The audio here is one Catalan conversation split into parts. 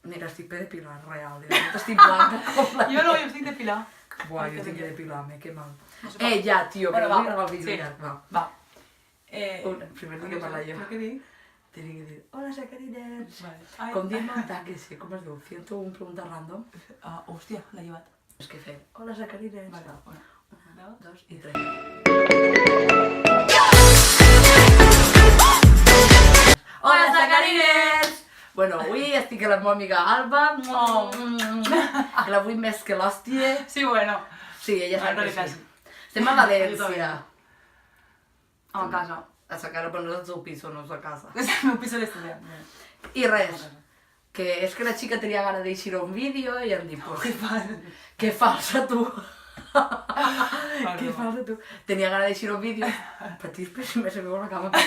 Mira, estic per depilar, real. Estic blanca com la... Jo no, jo estic depilar. Buah, jo tinc que depilar-me, que mal. Ja, tio, que no vull gravar el vídeo llarg, va. Va. Primer tinc que parlar jo. Però què dic? Tinc que dir, hola, sacarines. Vale. Com diem el taque, sí, com es diu? 101 preguntes random. Hòstia, l'ha llevat. És que fem, hola, sacarines. Vale, Una, dos i tres. Hola, sacarines! Bueno, avui estic amb la meva amiga Alba, que la vull més que l'hòstia. Sí, bueno. Sí, ella sap que sí. Estem a València. A casa. A sa casa, però no és el seu piso, no és la casa. És el meu piso d'estudiant. I res, que és que la xica tenia gana d'eixir un vídeo i em diu, que falsa tu. Que falsa tu. Tenia gana d'eixir un vídeo, patis, però si me se veu una cama per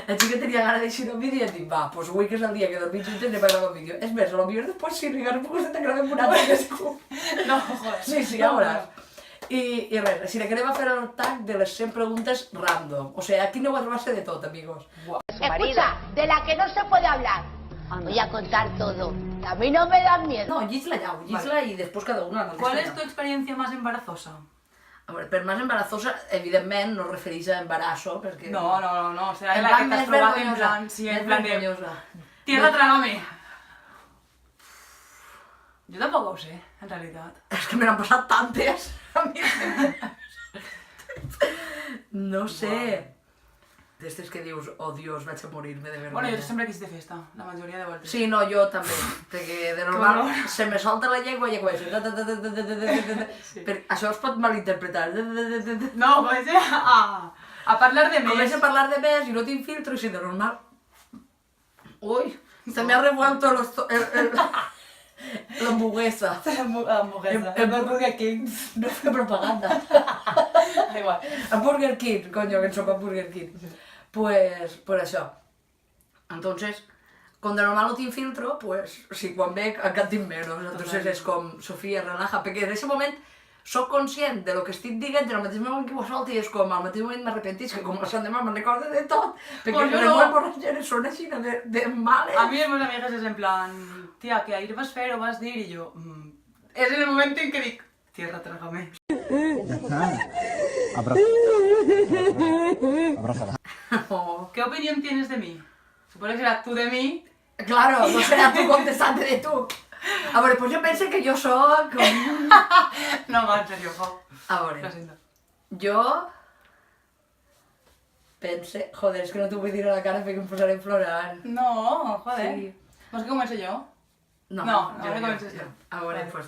La xica tenia gana d'eixir un vídeo i em diu, va, pues avui que és el dia que dormim junts anem a gravar un vídeo. És més, a lo millor després sí, no puc estar gravant un altre cadascú. No, joder. Sí, ja veuràs. I res, si le querem fer el tag de les 100 preguntes random. O sea, aquí no va a trobarse de tot, amigos. Escucha, de la que no se puede hablar. Voy a contar todo. A mí no me dan miedo. No, llis-la ja, llis-la i després cada una. ¿Cuál es tu experiencia más embarazosa? A veure, per més embarazosa, evidentment, no es refereix a embarazo, perquè... No, o sea, la que t'has trobat en plan... Sí, en plan de... Tierra, trágame. Jo tampoc ho sé, en realitat. És que me n'han passat tantes. No sé. D'estes que dius, oh Dios, vaig a morir-me de vergonya. Bueno, jo sempre quis de festa, la majoria de voltes. Sí, no, jo també, perquè de normal se me solta la llengua i començo... Això es pot malinterpretar. No, comença a parlar de més. Començo a parlar de més i no tinc filtro i si de normal... Ui, se me ha revuelto l'hamburguesa. Hamburguesa, el Burger King. No fue propaganda. Da igual. A Burger King, coño, que en sopa Burger King. Pues això. Entonces, com de normal no tinc filtro, pues, si quan veig encara tinc menys. Entonces és com, Sofia, relaja, perquè en aquest moment soc conscient de lo que estic dient, en el mateix moment que ho solto i és com, al mateix moment m'arrepentís, que com la Sandema me'n recorda de tot, perquè les meves borratxeres són així de males. A mi les meves amigues és en plan, tia, que ahir vas fer o vas dir, i jo... És en el moment en què dic, tierra, trágame. Abrázala. ¿Qué opinión tienes de mí? Supongo que será tú de mí. Claro, no será tú contestante de tú. A veure, pues jo penso que jo soc... No, va, en serio, jo. A veure, jo... Pense... Joder, és que no t'ho vull dir a la cara perquè em posaré a plorar. No, joder. Sí. ¿Vols que comenci jo? No, ara comences tu. A veure, pues...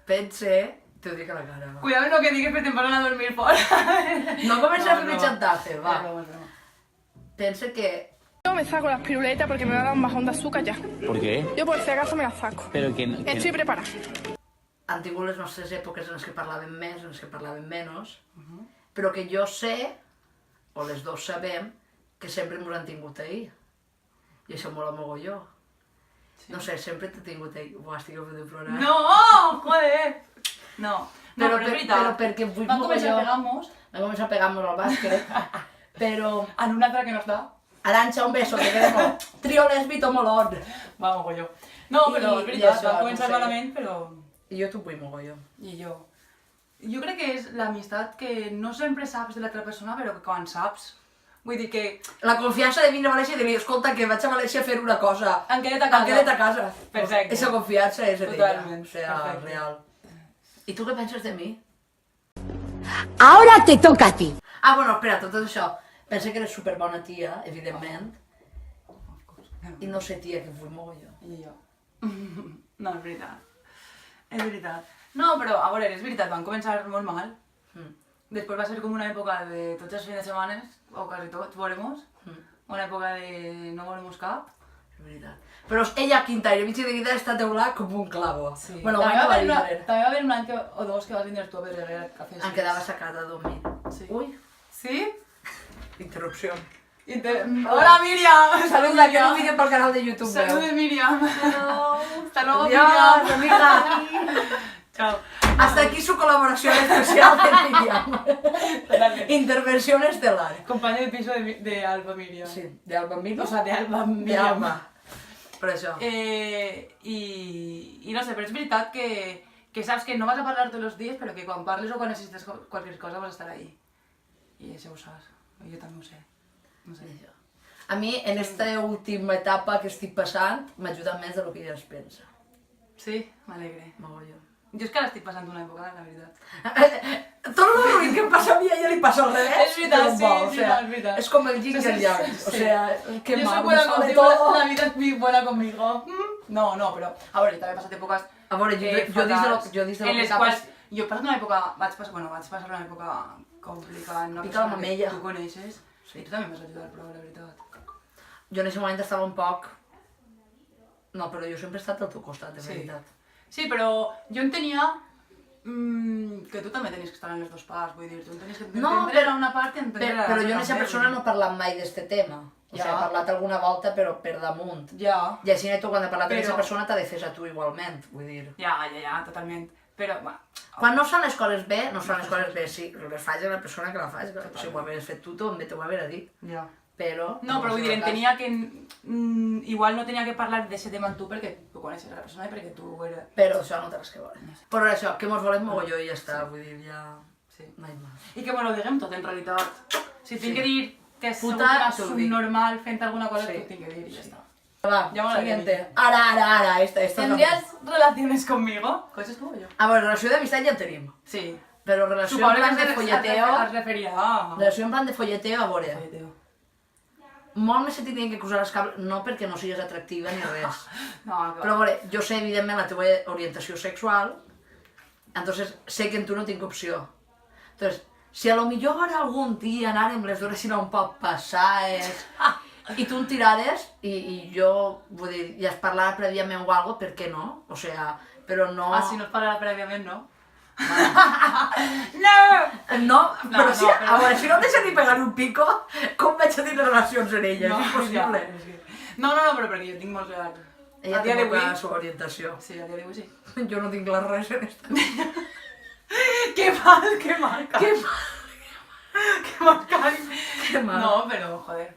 Pense... T'ho dic a la cara, va. Cuidado en lo que digues perquè te'n posen a dormir fora. No comences a fer-me xantatge, va. Pense que... Yo me saco las piruletas porque me va a dar un bajón de azúcar ya. ¿Por qué? Yo por si acaso me las saco. Pero que Estoy preparada. Han tingut les nostres èpoques en les que parlàvem més, en les que parlàvem menys, però que jo sé, o les dos sabem, que sempre ens han tingut ahir. I això mola mogolló. No sé, sempre t'he tingut ahir. Buah, estic a punt de plorar. No, joder. No, però és veritat. Però perquè vull Vam començar a pegar-nos. Vam començar a pegar-nos al bàsquet, però... En una altra que no està. Arantxa, un beso, que quedemos. Trio lesbito molón. Va, mogolló. No, però és veritat, vam començar malament, però... I jo t'ho vull mogolló. I jo. Jo crec que és l'amistat que no sempre saps de l'altra persona, però que quan saps... Vull dir que... La confiança de vindre a València i de dir, escolta, que vaig a València a fer una cosa. Em queda't a casa. Em queda't a casa. Perfecte. Esa confiança és d'ella. Totalment. O sea, perfecte. real. I tu què penses de mi? Ahora te toca a ti. Ah, bueno, espera, tot això. Pensa que eres superbona tia, evidentment. I no sé, tia, que vull mogolló. I jo. No, és veritat. És veritat. No, però, a veure, és veritat, van començar molt mal. Després va ser com una època de tots els fins de setmana, o quasi tots, volemos. Una època de no volemos cap. És veritat. Però ella, quinta, i el mig de vida està teulat com un clavo. Sí. Bueno, també va vindre. va haver un any o dos que vas vindre tu a veure cafès. Em quedava sacada a dormir. Sí. Ui, Sí? interrupció. Hola, Míriam! Saluda, que no vídeo pel canal de YouTube. Saludos, Míriam! Hasta luego, Adiós, Míriam! amiga. Chao. Hasta aquí su colaboración especial de Miriam. Totalmente. Intervención estelar. Compañero de piso de Alba Miriam. Sí, de Alba Miriam. O sea, de Alba de Miriam. Alba. Per això. I no sé, però és veritat que saps que no vas a parlar tots els dies, però que quan parles o quan necessites qualsevol cosa vas a estar ahí. I això ho saps. Jo també ho sé. No sé. A mi, en esta última etapa que estic passant, m'ajuda més de lo que ella es pensa. Sí, m'alegre. Mogollon. Jo és que ara estic passant una època, la veritat. Tot el ruïn que em passa a mi, a ella li passa al revés. És veritat, però sí, bo, és o sea, veritat, és veritat. Es com el yin y el yang. O Sí. sea, que Yo mal, soy me buena sale contigo, todo. la vida es muy buena conmigo. No, però... A veure, també he passat èpoques... A veure, jo dins de lo en que les etapes... quals... Jo he passat una època... Vaig passar una època complicada en una Pica la persona que mamella. tu coneixes. Sí. I tu també m'has ajudat prou, la veritat. Jo en aquest moment estava un poc... No, però jo sempre he estat al teu costat, de Sí. veritat. Sí, però jo entenia que tu també tenies que estar en les dues parts, vull dir, tu tenies que No, entendre però- a una part i entendre a Però l'altra jo en aquesta també, persona no he parlat mai d'este tema. O Ja. sigui, he parlat alguna volta, però per damunt. Ja, I així tu, quan he parlat amb Però- aquesta persona, t'ha de fer a tu igualment, vull dir. ja, totalment. Però, bueno, Quan no fan les coses bé, no fan les coses bé, sí, les faig a la persona que la faig, si ho hagués fet tu, també t'ho hagués dit. ja. Però... No, però vull dir, el cas. entenia que igual no tenia que parlar d'aquest tema amb tu perquè tu coneixes la persona i perquè tu eres... Però això no té res que veure. Però això, que mos volem mogolló i ja està, vull dir, ja... Sí. No hi ha més. I que me lo diguem tot, en realitat. Si tinc Sí. que dir que és Puta, una t'ho dic. subnormal fent alguna cosa, Sí. t'ho tinc que dir i ja està. Va, Ja m'ho siguiente. Ara, esta és ¿Tendrías relaciones conmigo? ¿Coses tu o jo? A veure, relació d'amistat ja en tenim. Sí. Però relació Suposo en plan de que folleteo... es referia a... Relació en plan de folleteo, a veure. Folleteo. Molt més se t'havien que cruzar els cables, no perquè no sigues atractiva ni res. No, que Però a veure, jo sé evidentment la teva orientació sexual, entonces sé que en tu no tinc opció. Entonces, si a lo millor algun dia anàrem les dues sinó un poc passades i tu em tirades i jo, vull dir, ja es parlarà prèviament o algo, per què no? O sea, però no... Ah, si no es parlarà prèviament, no? No! No, però si, no, a veure, si no em deixen ni pegar un pico, com vaig a tenir relacions en elles? No, És impossible. ja, és que- no, però perquè jo tinc molts legals. Ella A dia té d'avui... molta su orientació. Sí, a dia d'avui sí. Jo no tinc la res en esta. Qué mal, Cari. Què mal? Qué mal, Cari. Qué mal. No, però, joder.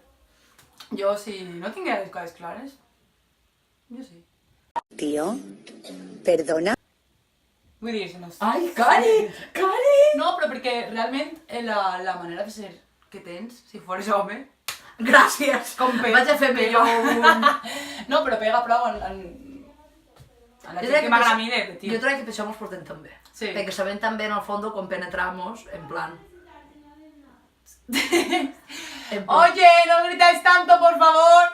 Jo, si no tingués les coses clares, jo sí. Tío, perdona. Vull dir, si no... Ai, Cari! Cari! No, però perquè realment la manera de ser que tens, si fores home... Gràcies! Com pe- Vaig a fer millor un... No, però pega prou en la Jo gent crec que m'agrada a mi per de això- tio. Jo crec que per això mos portem tan bé. Sí. Perquè sabem tan bé en el fondo com penetramos, en plan... Oye, no gritáis tanto, por favor.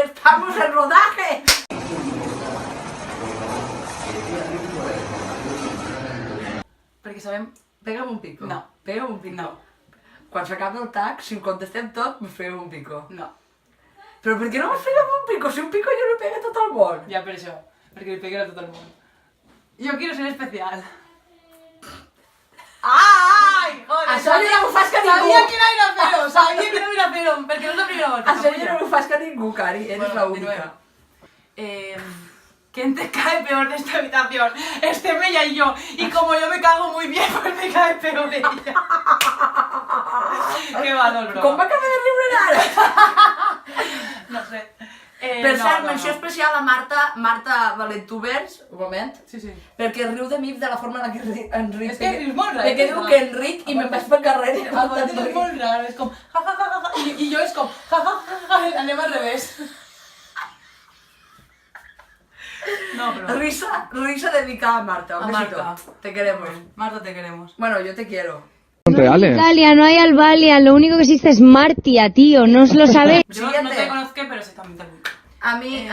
¡Estamos en rodaje! Perquè sabem... Pega'm un pico. No. Pega'm un pico. No. Quan s'acabi el tag, si en contestem tot, me feu un pico. No. Però per què no mos peguem un pico? Si un pico jo li pega a tot el món. Ja per això. Perquè li pegué a tot el món. Jo quiero ser especial. ¡Ay! Joder, Això ja no ho fas que ningú. Sabía que no iba a hacerlo, sabía que no iba a hacerlo, perquè no és la primera volta. Això ja no ho fas que ningú, Cari. Eres Bueno, la de única. nuevo. ¿Quién te cae peor de esta habitación? Bella y yo. Y como yo me cago muy bien, pues me cae peor ella. Qué valor, bro. Com va acabar de riure ara? No sé. Per cert, menció especial a Marta Valentubers, un moment, Sí, sí. perquè riu de mi de la forma en la que Enric... És que rius molt rar, Perquè diu no? que Enric i me'n vaig pel carrer i A m'ha vegades és molt raro, és com ja, ja, ja, ja, ja, i jo és com ja, ja, ja, ja, anem al revés. No, però... Risa dedicada a Marta, un A besito. Marta. Te queremos. Marta, te queremos. Bueno, yo te quiero. Son reales. Italia, no hay Albalia, lo único que existe es Martia, tío, ¿no os lo sabéis? Yo no Siguiente. te conozco, pero sí también te gusta. A mí,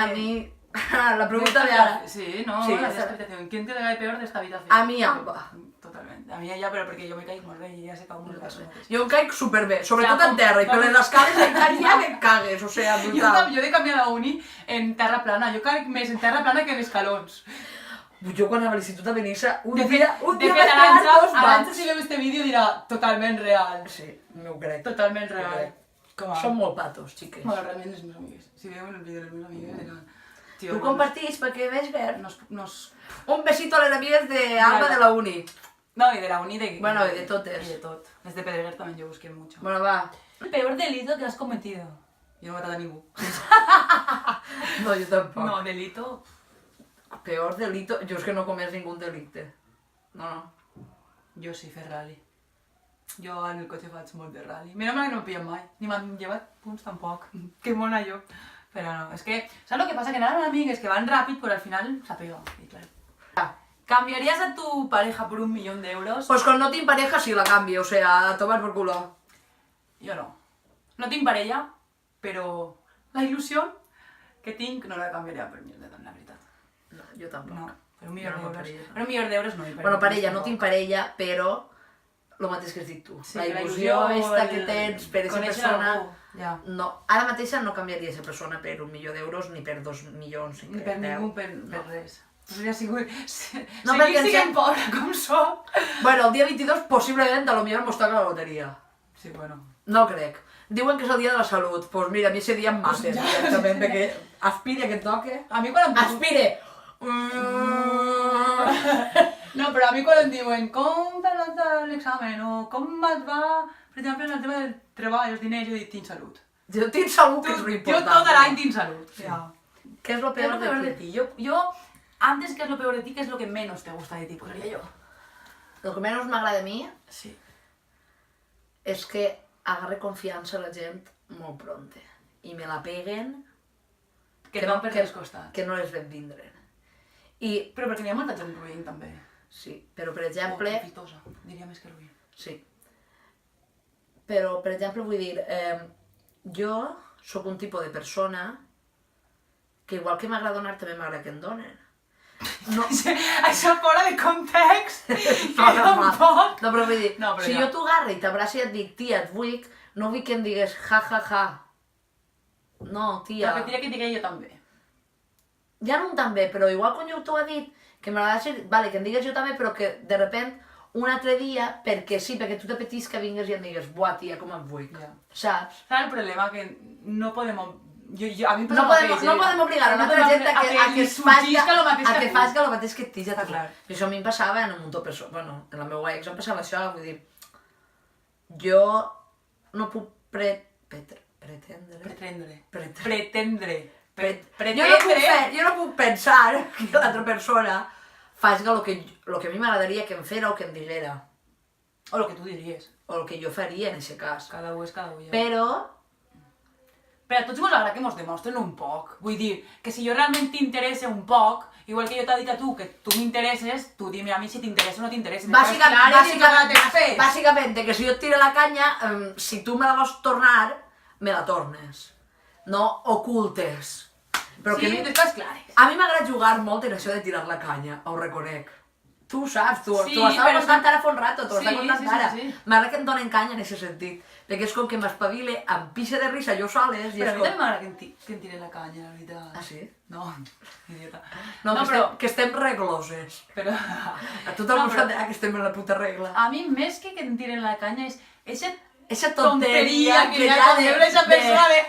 la pregunta de ahora. Sí, no, Sí, la de esa- esta habitación. ¿Quién te cae peor de esta habitación? A mi Alba. Totalmente. A mi ella, però perquè jo me caic molt bé i ja sé que molt bé. Jo em caic superbé, sobretot O sea, en terra, i per com- les escales encara ja que et cagues, o sea, Jo, brutal. jo he de canviar la uni en terra plana. Jo caic més en terra plana que en escalons. Jo quan a l'Institut de Benissa, un De dia fet, vaig Arantxa, pegar dos Arantxa bats. si veu este vídeo dirà totalment real. Sí, m'ho crec. Totalment real. crec. Com a... Són molt patos, xiques. Bueno, realment les meves amigues. Si veuen el vídeo de les meves amigues diran... Tio, Tu compartís perquè veig ver. Nos... Un besito a les amigues de Alba de la uni. No, y de la uni de... Bueno, y de totes. Y de tot. Desde Pedreguer también yo busqué mucho. Bueno, va. El peor delito que has cometido. Yo no he matado a ningú. No, jo tampoc. No, delito... Peor delito... Jo és que no he comès ningú delicte. No. Jo sí, fer rally. Jo en el cotxe faig molt de rally. Mira mal que no em pillen mai. Ni m'han llevat punts tampoc. Que mona jo. Però no, és que... Saps lo que passa? Que anaven amigues que van ràpid, però al final s'apega. I clar. ¿Cambiarías a tu pareja por 1 millón de euros? Pues con no tinc pareja sí la canvio, o sea, a tomar por culo. Jo no. No tinc parella, però la il·lusió que tinc no la canviaria per 1 milió d'euros, la veritat. No, jo tampoc. No, per 1 milió No, d'euros. parella no. Per 1 milió d'euros no. Bueno, parella, no tinc parella, però el mateix que has dit tu. Sí, la il·lusió esta que tens per aquesta conèixer persona... algú, ja. No, ara mateixa no canviaria aquesta persona per 1 milió d'euros ni per 2 milions. Ni per ningú, per res. Seria sigut... No, Seguir perquè sent pobra com soc. Bueno, el dia 22 possiblement a lo millor mos toca la loteria. Sí, bueno. No crec. Diuen que és el dia de la salut. Pues mira, a mi ese dia em maten directament, perquè aspire que et toque. A mi quan em... Aspire! No, però a mi quan em diuen com t'ha anat l'examen o com et va, per exemple, en el tema del treball, els diners, jo dic, tinc salut. Jo tinc salut, que és Jo l'important. tot l'any tinc salut. Sí. Ja. Què és lo ¿Qué es peor lo peor de de ti? ti? Yo, antes que es lo peor de ti, ¿qué es lo que menos te gusta de ti? Pues sería yo. El que menys m'agrada a mi Sí. és que agarre confiança a la gent molt pronte. I me la peguen Que et van per els costats. que no les ven vindre. I, Però perquè n'hi ha molta gent ruïn, també. sí, però per exemple... Profitosa, diria més que ruïn. Sí. Però, per exemple, vull dir, jo sóc un tipus de persona que igual que m'agrada donar, també m'agrada que em donen. No, Això fora de context, que tampoc... no, però vull dir, No, però si ja. jo t'agarro i t'abraço i et dic, tia, et vull, no vull que em digues ja, ja, ja. No, tia. Repetiria que digui jo també. Ja no també, però igual quan jo t'ho he dit, que m'agrada ser, vale, que em digues jo també, però que de repent un altre dia, perquè sí, perquè tu t'apetís que vingues i em digues, buah, tia, com et vull. Ja. Saps? Saps el problema? Que no podem... a mi em passa No el podem, mateix, no podem obligar a una No altra podem gent a que li es faci sorgisca lo mateix a que tu. faci el mateix que et tija Està tu. clar. I això a mi em passava en un munt de persones. Bueno, en la meva ex em passava això, vull dir... Jo no puc pretendre... Pretendre. Jo no puc pensar que l'altra persona faci el que a mi m'agradaria que em fera o que em diguera. O lo que tu diries. O el que jo faria en aquest cas. Cada u és cada u. Ja. Però... Però a tots mos agrada que mos demostren un poc. Vull dir, que si jo realment t'interessa un poc, igual que jo t'he dit a tu que tu m'interesses, tu dime a mi si t'interessa o no t'interessa. Bàsicament, que si jo et tiro la canya, si tu me la vols tornar, me la tornes. No ocultes. Però Sí, que a mi, després clares. a mi m'agrada jugar molt en això de tirar la canya, ho reconec. Tu ho saps, tu Sí, ho estava però contant això- ara fa un rato, t'ho Sí, estava contant sí, sí, ara. sí. M'agrada que em donen canya en aquest sentit, perquè és com que m'espavile, em pixa de risa jo soles, i Però a és mi com... també m'agrada que em tiri la canya, la veritat. Ah, sí? No, idiota. No, que, però... que estem regloses. però... A tothom No, no, però- que estem en la puta regla. A mi més que em tiren la canya és Esa tonteria tonteria que ja concebre esa persona de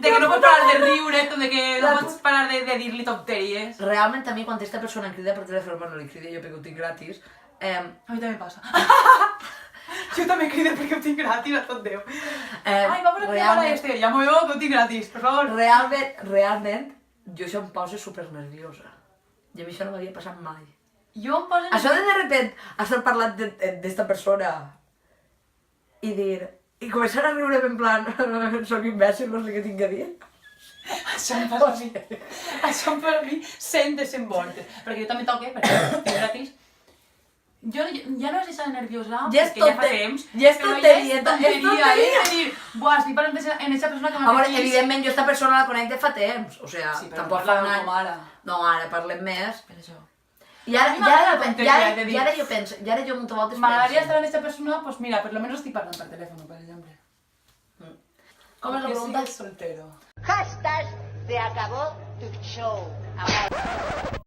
de que no pots parar de riure, de que no pots parar de dir-li tonteries. Realment a mi quan aquesta persona em crida per telèfon, bueno, li crida jo perquè ho tinc gratis, A mi també passa. Jo també crido perquè ho tinc gratis a tot Déu. Ai, vamos a provar a este, ja m'ho veu que ho tinc gratis, per favor. realment, jo això em posa super nerviosa. I a mi això no m'havia passat mai. Jo em poso... Això de repent estar parlant d'esta persona i dir... I començar a riure en plan, soc imbècil, no sé què tinc a dir. Això em passa a mi. Això em passa a mi 100 voltes. Perquè jo també toque, perquè tinc gratis. Jo ja no és esa nerviosa, Ja és perquè ja fa tonte- temps, ja és però tonteria, ja és tonteria, és de dir, buah, estic parlant en esa persona que A veure, m'apeteix. evidentment, jo esta persona la conec de fa temps, o sea, Sí, però tampoc no fa un parlàvem any. com ara. No, ara parlem més. Per això. I ara, A mi m'agrada la tonteria, de dir- i ara jo penso, i ara jo moltes voltes M'agradaria estar amb aquesta persona, pues mira, per lo menos estic parlant per telèfon, per exemple. Com és la pregunta? Soltero. Hashtag se acabó tu show. Amor.